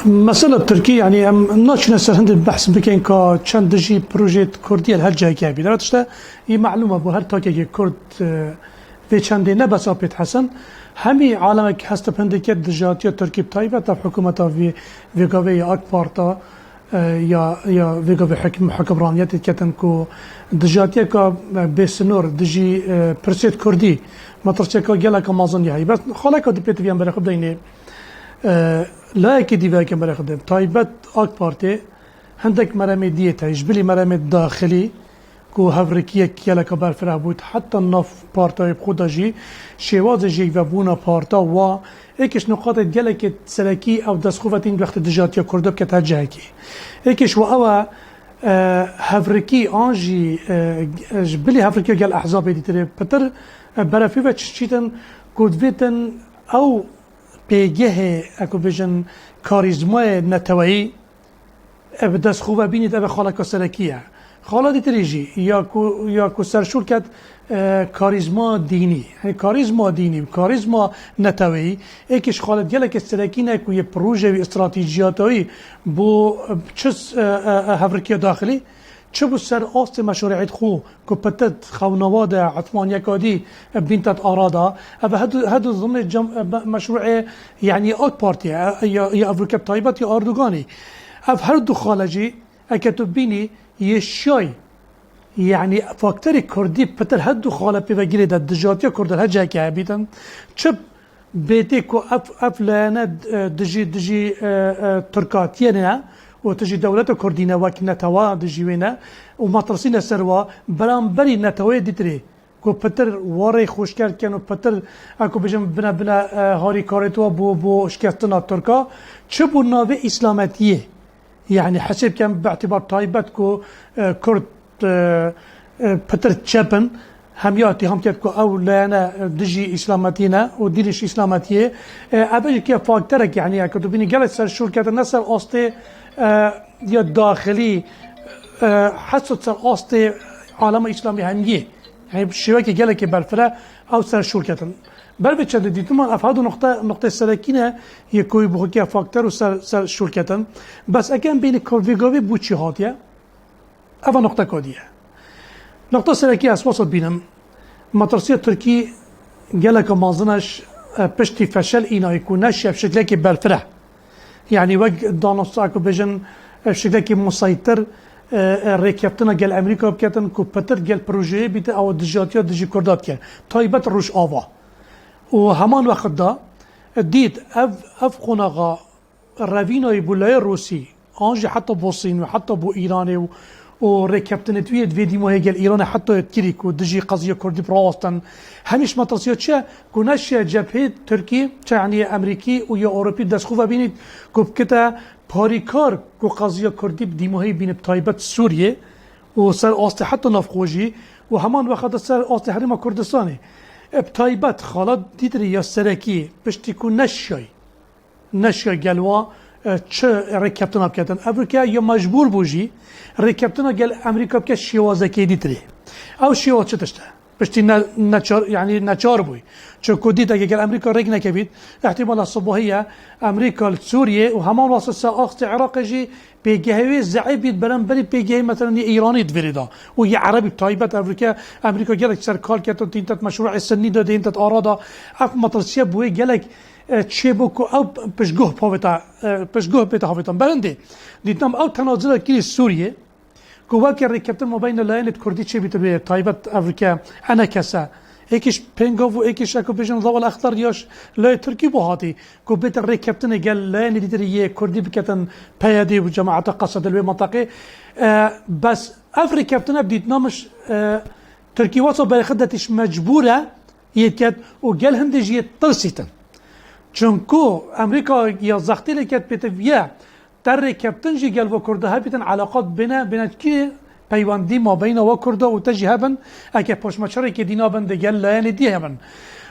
مسألة تركيا يعني ناچنه سر هند بحث بکن که چند دجی پروژه کردی هر جای که بیدار تشته این معلومه بو هر تاکی که کرد و چنده نه بس آپیت حسن همی عالم که هست پنده که دجاتی ترکی بتایبه تا حکومت و گاوی آک پارتا یا ویگاوی حکمرانیت کتن کو دجاتی که بسنور دجی پرسید کردی مطرچه که گله که مازن یهی بس خاله که دیپیت بیان برای خود دینه لا اكيد ذاك مرة خدم تايبت اك بارتي عندك مرامي ديتا يجبلي مرامي داخلي كو هفركيه كيلا كبار فرا بوت حتى النف بارتا بخودا جي شواز جي وبونا بارتا و ايكش نقاط جلك سلكي او دسخوفتين وقت دجاتيا كردب كتاجاكي ايكش واوا هفركي انجي جبلي هفركيه قال احزاب دي تري بتر برافيفا تشيتن كودفيتن او پیگه اکو بیشن کاریزمای نتوایی بدست خوبه بینید اب خاله کسرکیه خاله دیتریجی یا کو سرشور کد کاریزما دینی کاریزما نتوایی ایکش خاله دیگه کسرکی نه کو یه پروژه و استراتژیاتایی بو چس هفرکی داخلی چه بو سر آست مشروعیت خو که پتت خونواد عثمانیه کادی بینتت آرادا و هدو ضمن مشروع يعني آک پارتی یا افریقا طایبت یا اردوغانی اف هر دو خالجی اکتب بینی یه شای يعني فاکتر کردی پتر هدو خاله پی وگیری در دجاتی کردن هر جای که بیتن چه بیتی که اف لانه دجی ترکاتیه نه و تجي دولة كردينا وك نتوا دجيوينا ومطرسين سروا برامبري نتوا ديتري كو بتر واري خوشكر كانوا بتر اكو بجم بنا هاري كاريتوا بو شكستنا تركا تشبو ناوي اسلاماتيه يعني حسب كان باعتبار طيبت كو كرد بتر تشابن همياتي هم كتكو او لانا دجي اسلاماتينا ودينش اسلاماتيه ابي كيف فاكترك يعني اكو بيني جلس شو كانت الناس اصلي یا داخلی حسد سر آست عالم اسلامی همیه یعنی شوی که گله که برفره او سر شور کتن بر به چند دیدم من افراد نقطه سرکینه یکوی بخوکی فاکتور و سر شور کتن بس اگه بین کویگاوی بوچی هاتیه اول نقطه کادیه نقطه سرکی اساس بینم مدرسه ترکی گله که مازنش پشتی فشل اینا یکونه شف شکلی که برفره يعني وجه دانوس اكو بيجن شكل كي مسيطر ريكابتنا قال امريكا بكاتن كو بتر قال بروجي بيت او دجاتيا دجي كردات كان طيبت روش افا وهمان وقت دا ديت اف قناغا رافينا يبولاي روسي انجي حتى بوصين وحتى بو ايراني وريكابتن تويد فيدي مو قال ايران حتى تكريك ودجي قضيه كردي براستن همش مطرسيات شا كوناش جبهه تركي يعني امريكي ويا اوروبي دسخوفا بينيت كوبكتا باريكار كو قضيه كردي بديموهي بين طيبت سوريا وصار اصل حتى نفقوجي وهمان وقت صار اصل حريم كردستاني بطيبت خالد ديدري يا سركي باش تكون نشي قالوا چه رکابتنا بکردن افریقا یا مجبور بوجی رکابتنا قال امریکا بکش شوازه کی دیتری او شواز چه تشته بشتی نچار يعني نچار بوي چون کدی تا قال امریکا رگ نکبید احتمال الصباحيه امریکا سوریه و همان واسه ساخت عراق جي بيجهوي زعيب برنبري بيجي مثلا ايراني تفريدا وهي عربي طيبت امريكا قالك سركال كاتو تنتت مشروع السني ده انت ارادا اف مطرسيه بوي قالك تشيبوكو او پشگوه بيتا هافتان برنده دیدنم او تناظر كيري سوريا كواكي ركبتن ما بين لاين كردي تشي بيتا طيبت افريكا انا كسا ايكش بينغوف وايكش اكو بيجن ضوء الاخضر ياش لا تركي بوهاتي كو بيت ركبتن قال لاين ديتريه كردي بكتن بيادي وجماعه قصد المنطقه بس افريكا بتنا بديت نامش تركي وصل بخدتش مجبوره يتكت وقال هندجيه طرسيتن چونکو امریکا یا زختی لکت پیتویه در کپتن جی گل و کرده ها بیتن علاقات بین کی پیوندی ما بین و کرده و تجی هبن اگه پشمچره که دینا بنده گل لاین دی هبن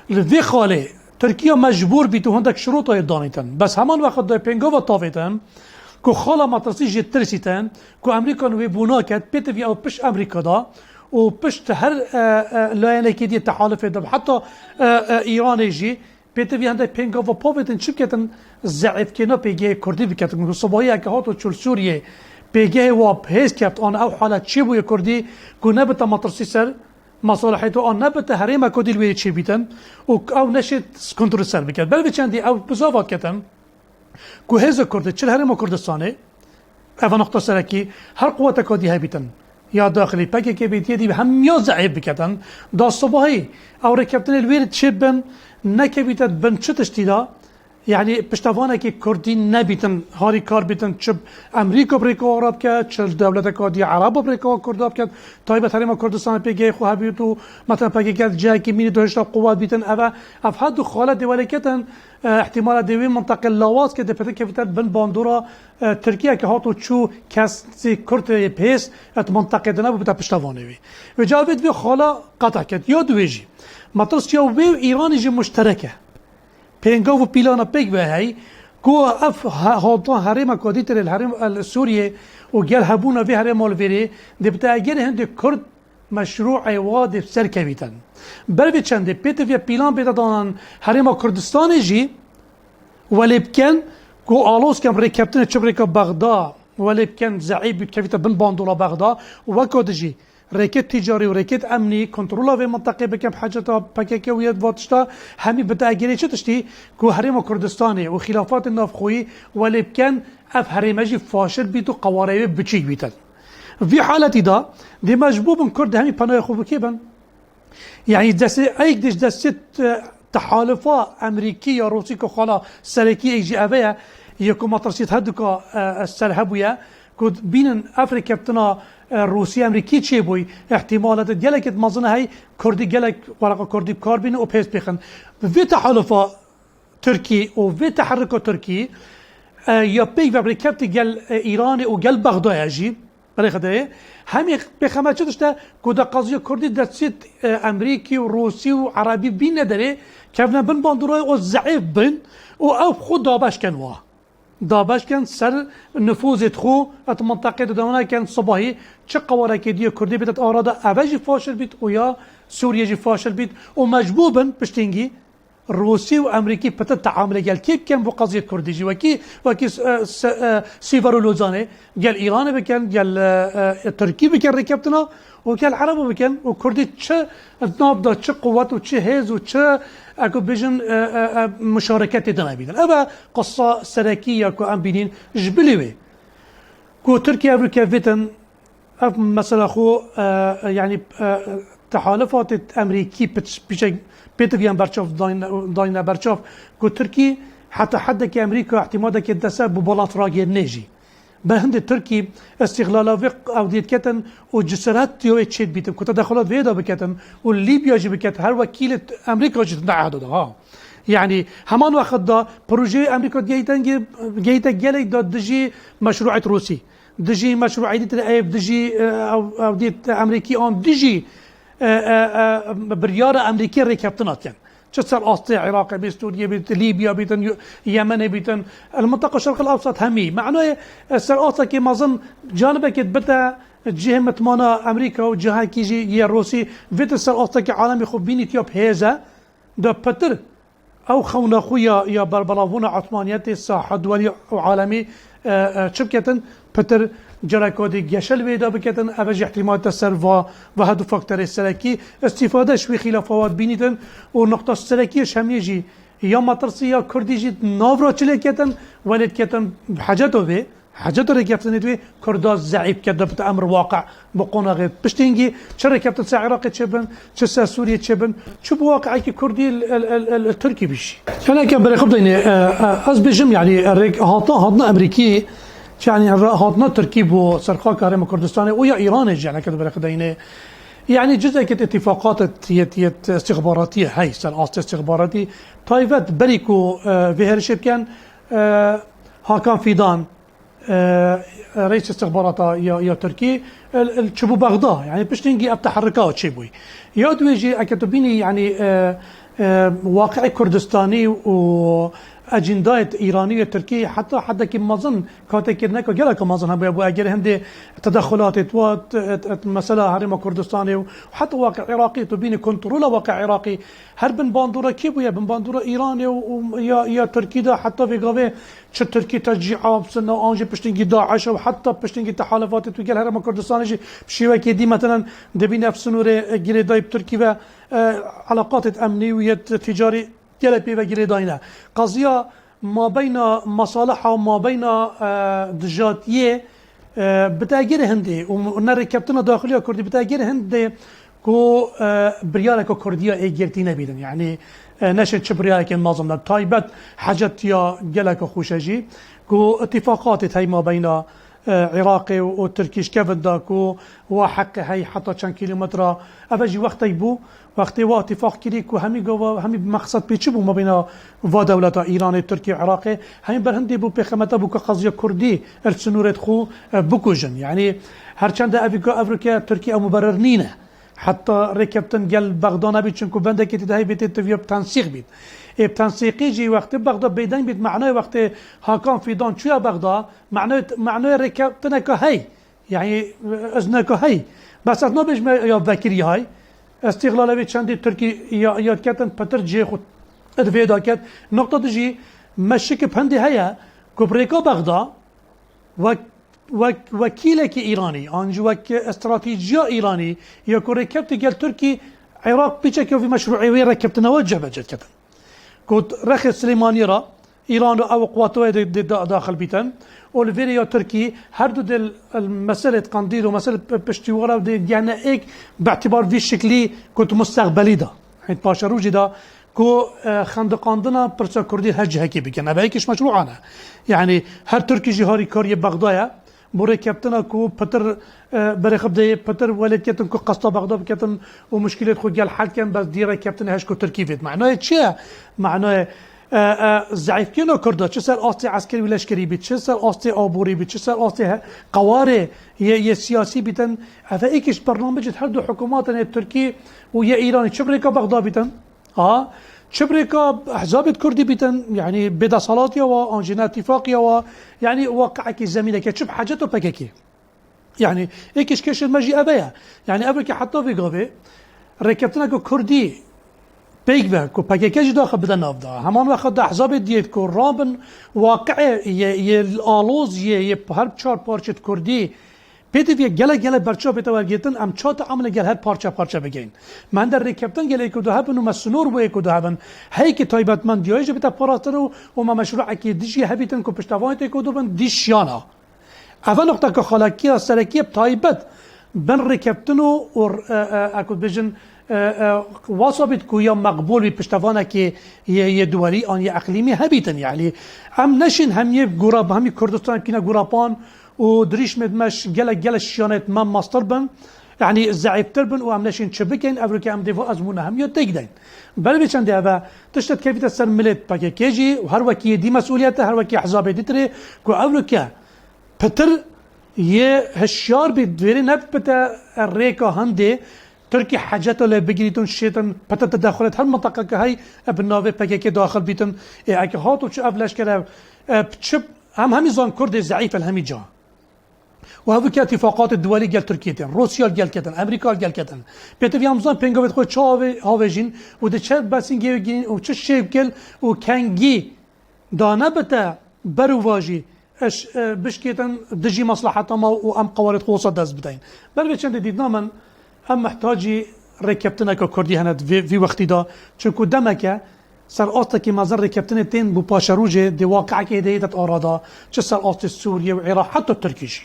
لذی خاله ترکیه مجبور بیتو هندک شروط های دانیتن بس همان وقت دای پنگا و طافتن که خاله مطرسی جی ترسیتن که امریکا نوی بونا کد پیتویه او پش امریکا دا و پشت هر لاین که دی تحالف دب حتی ایران جی بيتفي هنده بينغا و بوفيتن شبكتن ضعيف كنا بيجي كردي بكتن صباحي كهاتو تشول سوريا بيجي واب هيس كابت أنا أو حالة شيبو يكردي كنا بتمطرسي سر مصالحته أن نبت هريمة كودي الويد شيبيتن أو نشيت كنترول سر بكت بل بيشاندي أو بزافات كتن كو هيز كردي تشل هريمة كردستاني أفا نقطة سركي هر قوة كودي هبيتن يا داخلي باكي كي بيتي دي هم يا ضعيف بكتن دا الصباحي أو ركبتن الويد شيبن نكبيتت بن شتشتيدا يعني بشتافانا كي كردي نبيتن هاري كار بيتن شب امريكا بريكا عرب كات شل دولتك دي عرب بريكا كرداب كات طيب تريما كردستان بيجي خو هبيتو مثلا بيجي كات جاي كي مين دوشتا قوات بيتن اف افحد خالد دولي كتن احتمال دوي منطقه لاواز كده بتك كيفتات بن باندورا تركيا كهاتو تشو كاس كرت بيس ات منطقه دنا بتا بشتافاني وجابت في خاله قطع كات يا دويجي مطرس يا وي ايران جي مشتركه بينغو و بيلانا بيك بهاي كو اف هوطان هريما كوديتر الهرم السوري وقال هبونا في هرم الفيري دي بتاع جير هند كرد مشروع واد سركبيتن بل بيتشند بيت في بيلان بيتا دانان هرم كردستان جي ولي بكن كو الوس كان ريكابتن تشبريكا بغداد ولي بكن زعيب كيفيتا بن باندولا بغداد وكودجي ركت تجاري وركت امني كنترولا في منطقه بكم حاجه باكيكويات واتشتا همي بتاجري تشتي كو هرم كردستاني وخلافات النافخوي ولي كان اف هرمجي فاشل بيتو قواري بتشيك بيتن في حالة دا دي مجبوب كرد همي بناي خو بكيبن يعني دس ايك دست تحالفات امريكيه روسيه كخلا سلكي يجي ابيا يكون مطرسيت هدكا السلهبويا كود بين افريكا بتنا روسيا امريكي تشيبوي احتمالات ديالك مازن هاي كردي جالك ورقه كردي كاربين او بيس بيخن في تحالفات تركي وفي تحرك تركي يبيك فابريكابتي جال ايراني وجال بغداد يجي بريخده همي بخمات شدشتا كودا قضيه كردي دست امريكي وروسي وعربي بين داري كيفنا بن باندوراي او ضعيف بن او خود دابش كان واه دابش كان سر نفوذ تخو ات منطقه دونا كان صباحي تشقى ورا كديه كردي بتت ارادا اباجي فاشل بيت ويا سوريا جي فاشل بيت ومجبوبا بشتينجي روسي وامريكي بتت تعامل قال كيف كان بقضيه كردي جي وكي سيفرو لوزاني قال ايران بكان قال تركي بكان ركبتنا وقال العرب بكان وكردي تش نابدا تش قوات وتش هيز وتش اكو بيجن مشاركات دنابيدن ابا قصه سركيه كو ام بينين جبلوي كو تركيا امريكا فيتن مثلا خو يعني تحالفات امريكي بشكل بيتريان برشاف داينا برشاف كو تركي حتى حدك امريكا اعتمادك الدسا ببلاط راجي النيجي بهند تركي استغلال فيق او ديت كتن وجسرات يو اتشيت بيتم كو تدخلات فيدا بكتن والليبيا جي بكت هر وكيلة امريكا جي تنعهدو ده ها يعني همان وقت دا بروجي امريكا جيتا جالي دا دجي مشروعات روسي دجي مشروع ديت الايف دجي او ديت امريكي اون دجي بريارة امريكية ركبتنات يعني تشتر أسطي عراق بيت سوريا بيت ليبيا بيت يمن بيت المنطقة الشرق الأوسط همي معناه السر كي ما ظن جانبك بتا جهة متمانا أمريكا وجهة كيجي يا روسي فيت السر كي عالمي خبيني تيوب هيزا ده بتر أو خونا خويا يا بربلاونا عثمانيات الساحة دولي وعالمي شبكة بتر جراكودي جشل ويدا بكتن أبج احتمال تسر وهدو فاكتور السلكي استفادة شوي خلافات بينيتن ونقطة السلكية شميجي يا مطرسية كردي جي نافرا تشلكتن ولد كتن حاجته في حاجته ركبتن دوي كرداز زعيب كده بتأمر واقع بقونا غير بشتينجي شر كابتن سا عراقي تشبن شسا سوريا تشبن شو بواقع كي كردي التركي بشي انا كان بري خبطيني ازبجم يعني هاتنا امريكي يعني هاتنا تركيب وسرقاء هرم كردستان ويا ايران يعني كده بري يعني جزء كت اتفاقات يت استخباراتيه هاي سنوات استخباراتي طيفت بريكو في هالشيء كان هاكان فيدان رئيس استخبارات يا تركي الشبو بغداد يعني بشتنجي تحركات شبوي يود ويجي اكتبيني يعني واقع كردستاني و اجندات ایرانی و ترکیه حتی که مازن کاته کرنه که گله که مازن هم بو اگر هنده تدخلات و مثلا حرم کردستان و حتی واقع عراقی تو بین کنترل واقع عراقی هر بن باندورا کی بو بن باندورا ایران و یا ترکیه ده حتی بگاوه چه ترکیه تشجيع سنه آنجا پشتینگی داعش و حتی پشتینگی تحالفات تو گل حرم کردستانش بشیوه که دی مثلا دبین افسنور گیره دای ترکیه و علاقات امنی و تجاری گله پی و گیره داینه قضیه ما بین مصالح و ما بین دجاتیه بتاجر هندي ونرى كابتن داخليه كردي بتاجر هندي كو بريالك كرديه ايجرتي نبيدن يعني نشد شبريالك النظام تايبت حاجات يا جلك خوشجي كو اتفاقات هي ما بين عراقي وتركيش كيفن داكو وحق هي حتى كان كيلومتر افجي وقت يبو وقت اتفاق كريك وهمي بمقصد بيتشبو ما بين و دولة ايران تركيا عراقي همي برهندي بو بخمته بو قضيه كردي السنورت خو بوكوجن يعني هرچند افريقيا تركيا مبرر نينه حتى ركبتن قال بغداد نبي چونكو بنده كي تدهي بيت تفيا بتنسيق بيت بتنسيقي جي وقت بغداد بيدين بيت معناه وقت هاكان في دان شو بغداد معناه ركبتنك هي يعني اذنك هي بس اثنا بيش يا بكري هاي استغلال بيت چندي تركي يا كاتن بتر جي خود ادفيدا كات نقطه تجي مشك بهندي هيا كوبريكا بغداد وكيلك ايراني انجوك استراتيجيه ايراني يكون ركبت قال تركي عراق بيتشك في مشروعيه ركبت نوجه بجد كنت رخ سليماني را ايران او قواته داخل بيتن والفيريا تركي هردو دل المساله قنديل ومساله بشتيورا يعني هيك باعتبار في شكلي كنت مستقبلي ده حيت باشروجي ده كو خندقاندنا برسا كردي هج هكي بكن ابا هيكش مشروعنا يعني هر تركي جهاري كاري بغداد بوره كابتنا كو بتر برخب دي بتر ولد كابتن كو قصة بغداد كابتن ومشكلة خو قال حل كان بس ديره كابتن هاش كو تركي فيت معناه تشي معناه ضعيف كيلو كردا چه سر آستی عسکری و لشکری بید چه سر آستی آبوری بید چه سر آستی قواره یه سیاسی بیتن افا ایکش برنامج هر دو حکومات ترکی و یه ایرانی چه بريكا بغداد بیتن چه بريكا احزاب كردي بیتن يعني بدا صلاتي و انجنا اتفاقية و يعني واقعك الزمينة كتشب حاجته بكاكي يعني ايكش كش المجي ابيا يعني ابرك حتى في غوي ركبتنا كردي بيجبر كو باكيكاج داخل بدنا نافدا همان وقت احزاب ديت كو رابن واقع الالوز يه هر چهار پارچه كردي پیتی وی گله برچا بتوار گیتن ام چات عمل گل هر پارچه بگین من در رکبتن گله کو ده بنو مسنور بو کو ده بن هی کی تایبت من دیایج بتا پاراترو و ما مشروع کی دیجی هبیتن کو پشتوایت کو دو بن دیشیانا اول نقطه که خلاکی سرکی تایبت بن رکبتنو اور اكو بجن وصبت كو يا مقبول بپشتوانه که یه دولی آن یه اقلیمی هبیتن يعني ام نشین هم یه گراب همی کردستان کینا گرابان ودريش مدمش جل الشيانات ما ماستر بن يعني الزعيب تربن وام نشين شبكين افريكا ام ديفو ازمونا هم يتقدين بل بيشان دابا تشتت كيف تسر ملت باكي كيجي وهر وكي دي مسؤوليته هر وكي احزاب ديتري كو افريكا بتر يه هشيار بديري نبتا الريكا هندي تركي حاجته اللي بجريتون شيطان بتا تدخلت هر منطقه كهي ابناوي باكي كي داخل بيتن اكي هاتو تش افلاش كلا بتشب هم زان كرد ضعيف الهمي جا وهذوك اتفاقات الدولية قال تركيا روسيا قال كتن امريكا قال كتن بيتفي امزان بينغوت خو تشاوي هاوجين وده تشاد باسينجي جين وتش شيب قال وكانجي دانا بتا برواجي اش بشكيتن دجي مصلحتها وام قوارض خوصه داز بدين بل بيشند ديدنا من ام محتاجي ركبتنا كردي هنات في وقت دا چونكو دمكه سر آستی مازن رکبتن تین بو پاشروجه دی واقع که دیدت آرادا چه سر آست سوریه و عراق حتی ترکیشی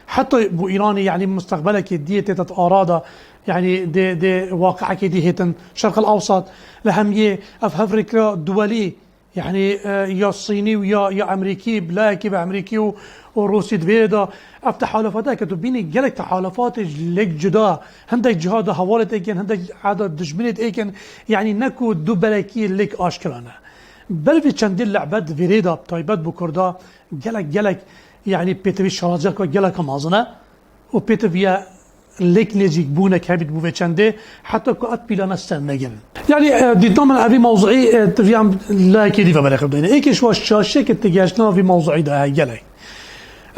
حتی بو ایرانی يعني مستقبله که دیت آرادا يعني دي واقع که دیهتن شرق الاوسط لهمیه اف افريقيا دولي يعني يا الصيني ويا امريكي بلاكي بامريكي وروسي دفيدا اف تحالفات كتب بيني جلك تحالفات لك جدا هندك جهاد حوالت ايكن هندك عدد دجمنت ايكن يعني نكو دو بلاكي لك اشكرانه بل في چندين لعبات فيريدا طيبات بكردا جلك يعني بيتوي شراجك جلك مازنه وبيتويا ليك نجيك بونك هبيت بوفي چنده حتى كو ات بيلانا سن نگرن يعني ديتنا من ابي موضوعي تفيام لا كيدي فبرخ بدينا ايكش واش شاشه كتجاشنا في موضوعي ده هيجلي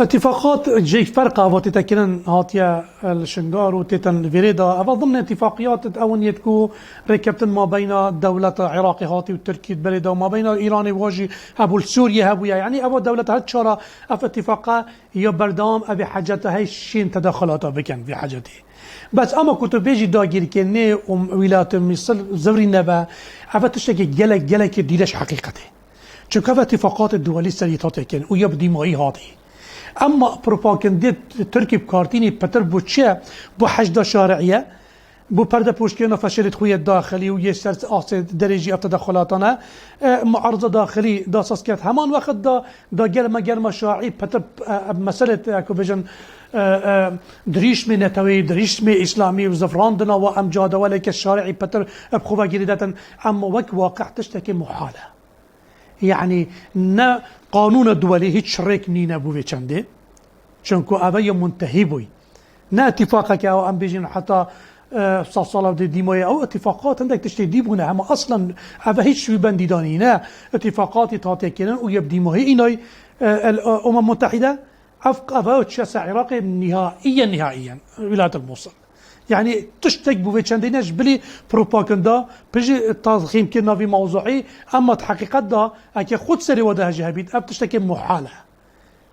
اتفاقات جيك فرقه وتتكلن هاتيا الشنغار وتتن فيريدا ضمن اتفاقيات اونيتكو ركبتن ما بين الدولة العراق هاتي وتركيا بلدا وما بين الايراني واجي هبو سوريا هبو يعني ابو دولة هالشارة اف اتفاقه هي بردام ابي حاجتها هي شين تدخلاتها بكن في حاجتي بس اما كنت بيجي داغير كني ولايات مصر زوري نبا افتشتكي جلك ديلش حقيقته چونك اتفاقات الدولية سريتات كن ويبدي ماي هاتي اما بروباغندا تركي بكارتيني بتر بوتشا بو حشد شارعيه بو پرده پوشکینا فشلت خوی داخلی و یه سر درجی افت تدخلاتنا معارضه داخلی دا ساسکت همان وقت دا گرم شاعی پتر مسئله اكو بجن دريش من نتوي دريش من اسلامي وزفراندنا وامجاد ولك الشارعي پتر بخوبه جريدة اما وك واقع تشتكي محاله يعني نا قانون الدولي هيك شريك نينا بوفي چنده چونكو اوه منتهي بوي نا اتفاقك او ام بيجين حتى صالة ديموية او اتفاقات عندك تشتي ديبونا اما اصلا اوه هيك شوي بنديداني نا اتفاقات تاتيكينا ويبدي مهي اناي الامم المتحدة اوه تشاسع عراقي نهائيا ولاية الموصل يعني تشتك بوفي چندينش بلي بروباغندا بيجي تضخيم كنا في موضوعي اما حقيقة دا اكي خود سري وده جهبيت اب تشتكي محالة